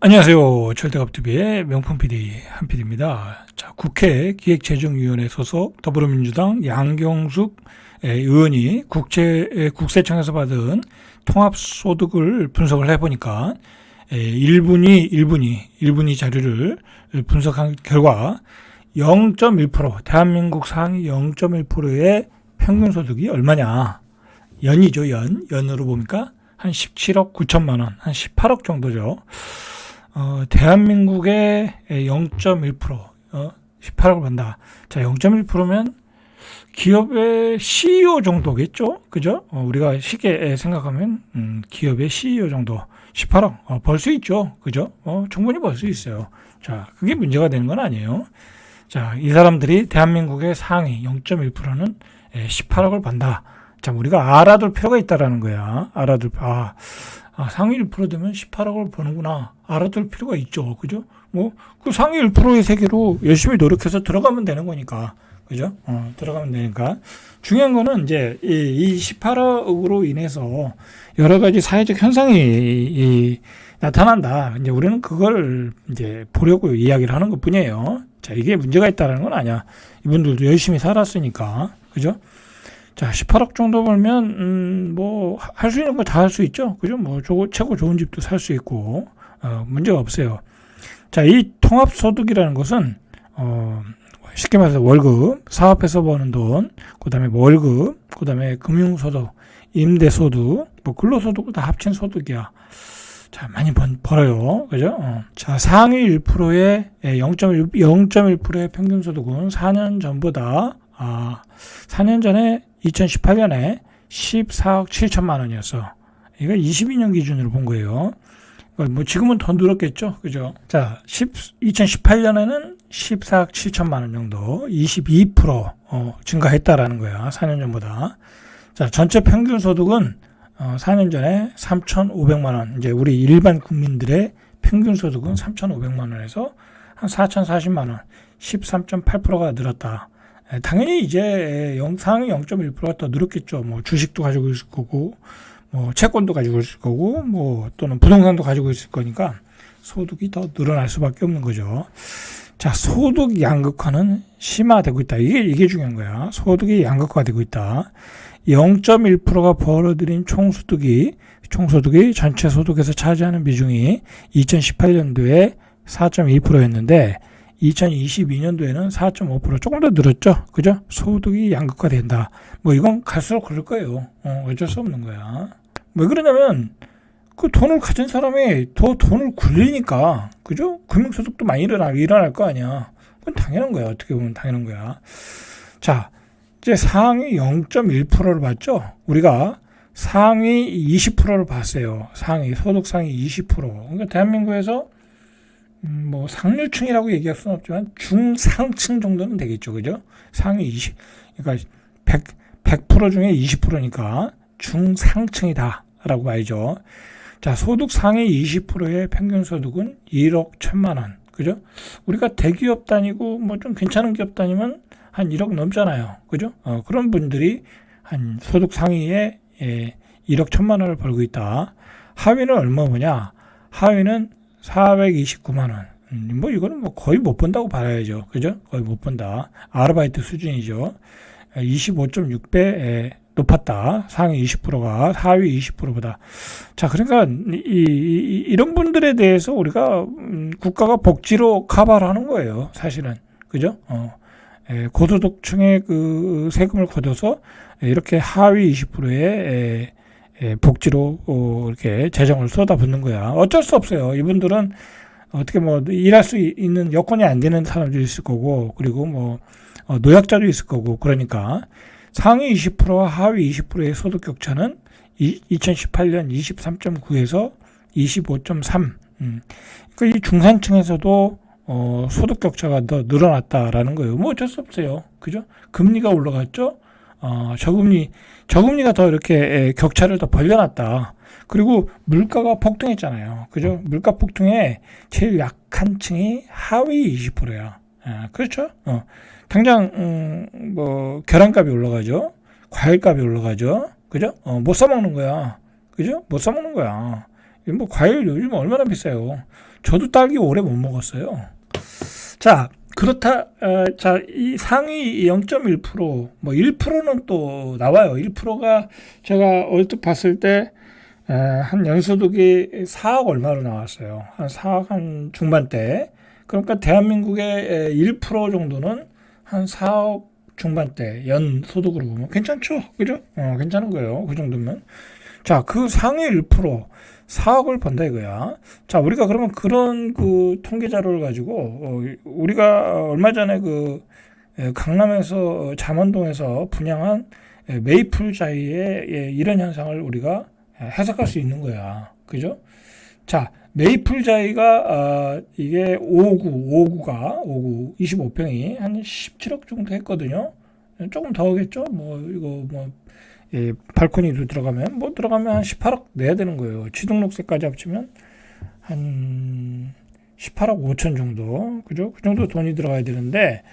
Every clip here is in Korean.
안녕하세요. 철대갑TV의 명품 PD 한PD입니다. 자, 국회 기획재정위원회 소속 더불어민주당 양경숙 의원이 국세청에서 받은 통합소득을 분석을 해보니까 1분위 자료를 분석한 결과 0.1%, 대한민국 상위 0.1%의 평균소득이 얼마냐. 연이죠, 연으로 보니까 한 17억 9천만 원, 한 18억 정도죠. 대한민국의 0.1%, 18억을 번다. 자, 0.1%면 기업의 CEO 정도겠죠? 그죠? 우리가 쉽게 생각하면, 기업의 CEO 정도. 18억, 벌 수 있죠? 그죠? 충분히 벌 수 있어요. 자, 그게 문제가 되는 건 아니에요. 자, 이 사람들이 대한민국의 상위 0.1%는 18억을 번다. 자, 우리가 알아둘 필요가 있다라는 거야. 상위 1% 되면 18억을 버는구나. 알아둘 필요가 있죠. 그죠? 그 상위 1%의 세계로 열심히 노력해서 들어가면 되는 거니까. 그죠? 들어가면 되니까. 중요한 거는 이제 이 18억으로 인해서 여러 가지 사회적 현상이 나타난다. 이제 우리는 그걸 이제 보려고 이야기를 하는 것 뿐이에요. 자, 이게 문제가 있다는 건 아니야. 이분들도 열심히 살았으니까. 그죠? 자, 18억 정도 벌면, 할 수 있는 거 다 할 수 있죠. 그죠? 최고 좋은 집도 살 수 있고, 문제가 없어요. 자, 이 통합소득이라는 것은, 쉽게 말해서 월급, 사업에서 버는 돈, 그 다음에 월급, 그 다음에 금융소득, 임대소득, 근로소득 다 합친 소득이야. 자, 많이 벌어요. 그죠? 자, 상위 1%의 0.1%의 평균소득은 4년 전보다, 4년 전에 2018년에 14억 7천만 원이었어. 이거 22년 기준으로 본 거예요. 지금은 더 늘었겠죠. 그죠? 자, 2018년에는 14억 7천만 원 정도, 22% 증가했다라는 거야. 4년 전보다. 자, 전체 평균 소득은 4년 전에 3,500만 원. 이제 우리 일반 국민들의 평균 소득은 3,500만 원에서 한 4,040만 원, 13.8%가 늘었다. 당연히 이제 상위 0.1%가 더 늘었겠죠. 주식도 가지고 있을 거고, 채권도 가지고 있을 거고, 또는 부동산도 가지고 있을 거니까 소득이 더 늘어날 수밖에 없는 거죠. 자, 소득 양극화는 심화되고 있다. 이게 중요한 거야. 소득이 양극화되고 있다. 0.1%가 벌어들인 총소득이 전체 소득에서 차지하는 비중이 2018년도에 4.2%였는데, 2022년도에는 4.5% 조금 더 늘었죠. 그죠? 소득이 양극화된다. 이건 갈수록 그럴 거예요. 어쩔 수 없는 거야. 왜 그러냐면, 그 돈을 가진 사람이 더 돈을 굴리니까, 그죠? 금융소득도 많이 일어날 거 아니야. 그건 당연한 거야. 어떻게 보면 당연한 거야. 자, 이제 상위 0.1%를 봤죠? 우리가 상위 20%를 봤어요. 소득 상위 20%. 그러니까 대한민국에서 상류층이라고 얘기할 수는 없지만 중상층 정도는 되겠죠. 그죠? 상위 20, 그러니까 100% 중에 20%니까 중상층이다 라고 봐야죠. 자, 소득 상위 20%의 평균 소득은 1억 1천만 원. 그죠? 우리가 대기업 다니고 좀 괜찮은 기업 다니면 한 1억 넘잖아요. 그죠? 그런 분들이 한 소득 상위에 1억 1천만 원을 벌고 있다. 하위는 얼마 보냐? 하위는 429만 원. 이거는 거의 못 번다고 봐야죠. 그죠? 거의 못 번다. 아르바이트 수준이죠. 25.6배 높았다. 상위 20%가 하위 20%보다. 자, 그러니까 이런 분들에 대해서 우리가 국가가 복지로 커버를 하는 거예요. 사실은. 그죠? 고소득층의 그 세금을 걷어서 이렇게 하위 20%의 복지로 이렇게 재정을 쏟아붓는 거야. 어쩔 수 없어요. 이분들은 어떻게 일할 수 있는 여건이 안 되는 사람도 있을 거고, 그리고 노약자도 있을 거고, 그러니까 상위 20%와 하위 20%의 소득 격차는 2018년 23.9에서 25.3. 그러니까 이 중산층에서도 소득 격차가 더 늘어났다라는 거예요. 어쩔 수 없어요. 그죠? 금리가 올라갔죠? 저금리가 더 이렇게 격차를 더 벌려놨다. 그리고 물가가 폭등했잖아요. 그죠? 물가 폭등에 제일 약한 층이 하위 20%야. 그렇죠? 당장, 계란값이 올라가죠? 과일값이 올라가죠? 그죠? 못 사먹는 거야. 그죠? 못 사먹는 거야. 과일 요즘 얼마나 비싸요. 저도 딸기 오래 못 먹었어요. 자, 그렇다. 자, 이 상위 0.1%, 뭐 1%는 또 나와요. 1%가 제가 얼핏 봤을 때 한 연소득이 4억 얼마로 나왔어요. 한 4억 한 중반대. 그러니까 대한민국의 1% 정도는 한 4억 중반대 연소득으로 보면 괜찮죠? 그죠? 괜찮은 거예요. 그 정도면. 자, 그 상위 1% 4억을 번다 이거야. 자, 우리가 그러면 그런 그 통계 자료를 가지고 우리가 얼마 전에 그 강남에서 잠원동에서 분양한 메이플자이의 이런 현상을 우리가 해석할 수 있는 거야. 그죠? 자, 메이플자이가 이게 5구 25평이 한 17억 정도 했거든요. 조금 더 하겠죠? 뭐 이거 뭐 발코니도 들어가면 한 18억 내야 되는 거예요. 취등록세까지 합치면 한 18억 5천 정도. 그죠? 그 정도 돈이 들어가야 되는데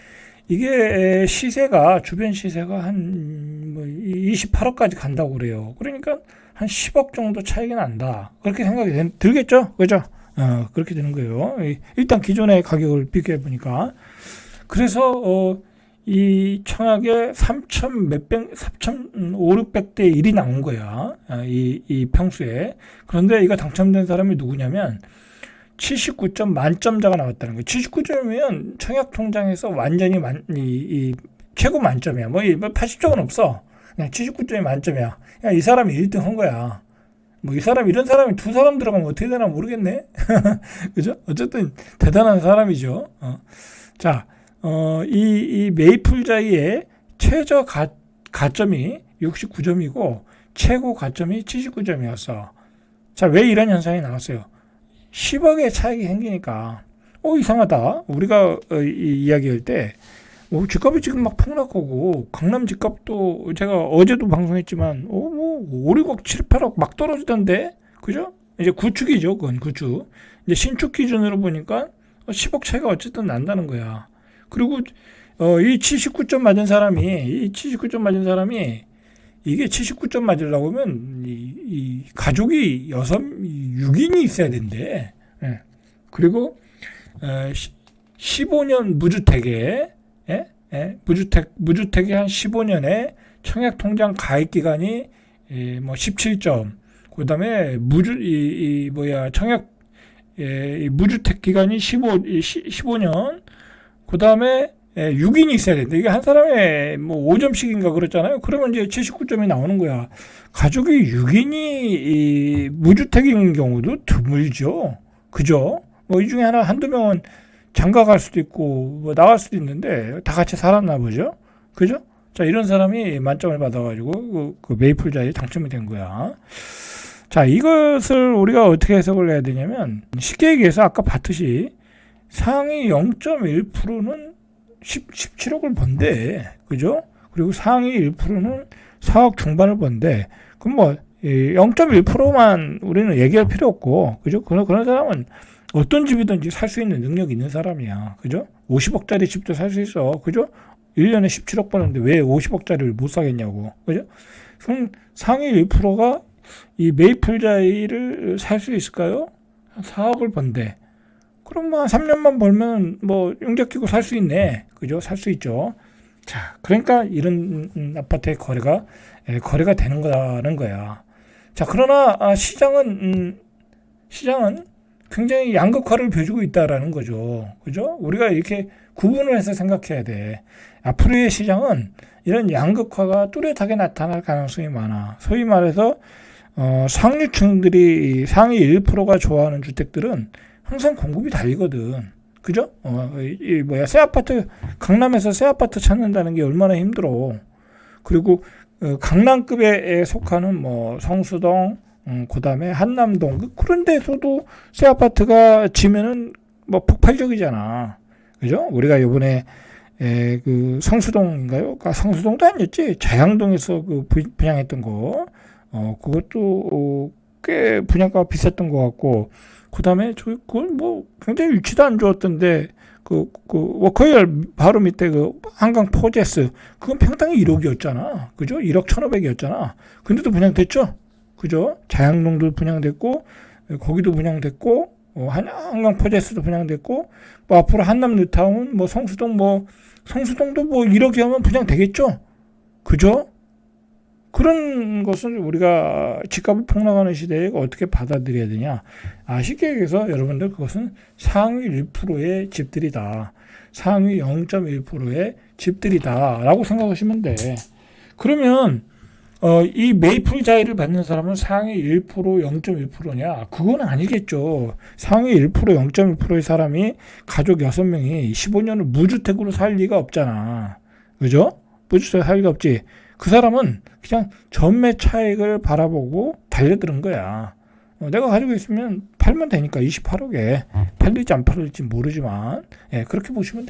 이게 시세가 주변 시세가 한 뭐 28억까지 간다고 그래요. 그러니까 한 10억 정도 차이가 난다. 그렇게 생각이 들겠죠? 그죠? 그렇게 되는 거예요. 일단 기존의 가격을 비교해 보니까. 그래서 이 청약에 3,500대 1이 나온 거야. 이 평수에. 그런데 이거 당첨된 사람이 누구냐면 79점 만점자가 나왔다는 거예요. 79점이면 청약 통장에서 완전히 이 최고 만점이야. 뭐 80점은 없어. 그냥 79점이 만점이야. 그냥 이 사람이 1등 한 거야. 뭐 이런 사람이 두 사람 들어가면 어떻게 되나 모르겠네. 그죠? 어쨌든 대단한 사람이죠. 자, 이 메이플자이의 최저 가점이 69점이고 최고 가점이 79점이었어. 자, 왜 이런 현상이 나왔어요? 10억의 차익이 생기니까 이상하다. 우리가 이야기할 때 집값이 지금 막 폭락하고 강남 집값도 제가 어제도 방송했지만 5, 6억, 7, 8억 막 떨어지던데. 그죠? 이제 구축이죠. 그건 구축. 이제 신축 기준으로 보니까 10억 차이가 어쨌든 난다는 거야. 그리고 이 79점 맞은 사람이 이게 79점 맞으려고 하면 이 가족이 6인이 있어야 된대. 예. 그리고 15년 무주택에 무주택이 한 15년에 청약 통장 가입 기간이 뭐 17점. 그다음에 청약 무주택 기간이 15년. 그다음에 6인이 있어야 된다. 이게 한 사람에 뭐 5점씩인가 그랬잖아요. 그러면 이제 79점이 나오는 거야. 가족이 6인이 무주택인 경우도 드물죠. 그죠? 뭐 이 중에 한두 명은 장가 갈 수도 있고 뭐 나갈 수도 있는데 다 같이 살았나 보죠. 그죠? 자, 이런 사람이 만점을 받아가지고 그 메이플자에 당첨이 된 거야. 자, 이것을 우리가 어떻게 해석을 해야 되냐면 쉽게 얘기해서 아까 봤듯이 상위 0.1%는 17억을 번대. 그죠? 그리고 상위 1%는 4억 중반을 번대. 그럼 뭐 0.1%만 우리는 얘기할 필요 없고, 그죠? 그런 사람은 어떤 집이든지 살 수 있는 능력이 있는 사람이야. 그죠? 50억짜리 집도 살 수 있어. 그죠? 1년에 17억 버는데 왜 50억짜리를 못 사겠냐고. 그죠? 그럼 상위 1%가 이 메이플자이를 살 수 있을까요? 4억을 번대. 그럼 뭐 3년만 벌면 뭐 용접 끼고 살 수 있네. 그죠? 살 수 있죠. 자, 그러니까 이런 아파트의 거래가 되는 거라는 거야. 자, 그러나 시장은 굉장히 양극화를 보여주고 있다라는 거죠. 그죠? 우리가 이렇게 구분을 해서 생각해야 돼. 앞으로의 시장은 이런 양극화가 뚜렷하게 나타날 가능성이 많아. 소위 말해서 상류층들이 상위 1%가 좋아하는 주택들은 항상 공급이 달리거든. 그죠? 새 아파트, 강남에서 새 아파트 찾는다는 게 얼마나 힘들어. 그리고 강남급에 속하는 뭐 성수동, 그 다음에 한남동, 그런 데서도 새 아파트가 지면은 뭐 폭발적이잖아. 그죠? 우리가 이번에 그 성수동인가요? 성수동도 아니었지. 자양동에서 그 분양했던 거, 그것도 꽤 분양가가 비쌌던 것 같고, 그 다음에 그건 뭐 굉장히 위치도 안 좋았던데, 그 워커힐 바로 밑에 그 한강 포제스, 그건 평당이 1억이었잖아. 그죠? 1억 1,500이었잖아. 근데도 분양됐죠? 그죠? 자양동도 분양됐고, 거기도 분양됐고, 한강 포제스도 분양됐고, 뭐 앞으로 한남 뉴타운, 뭐 성수동도 뭐 1억이 하면 분양되겠죠. 그죠? 그런 것을 우리가 집값이 폭락하는 시대에 어떻게 받아들여야 되냐. 쉽게 얘기해서 여러분들 그것은 상위 1%의 집들이다. 상위 0.1%의 집들이다. 라고 생각하시면 돼. 그러면 이 메이플 자이를 받는 사람은 상위 1%, 0.1%냐? 그건 아니겠죠. 상위 1%, 0.1%의 사람이 가족 6명이 15년을 무주택으로 살 리가 없잖아. 그죠? 무주택으로 살 리가 없지. 그 사람은 그냥 전매 차익을 바라보고 달려드는 거야. 내가 가지고 있으면 팔면 되니까 28억에 팔릴지 안 팔릴지 모르지만 그렇게 보시면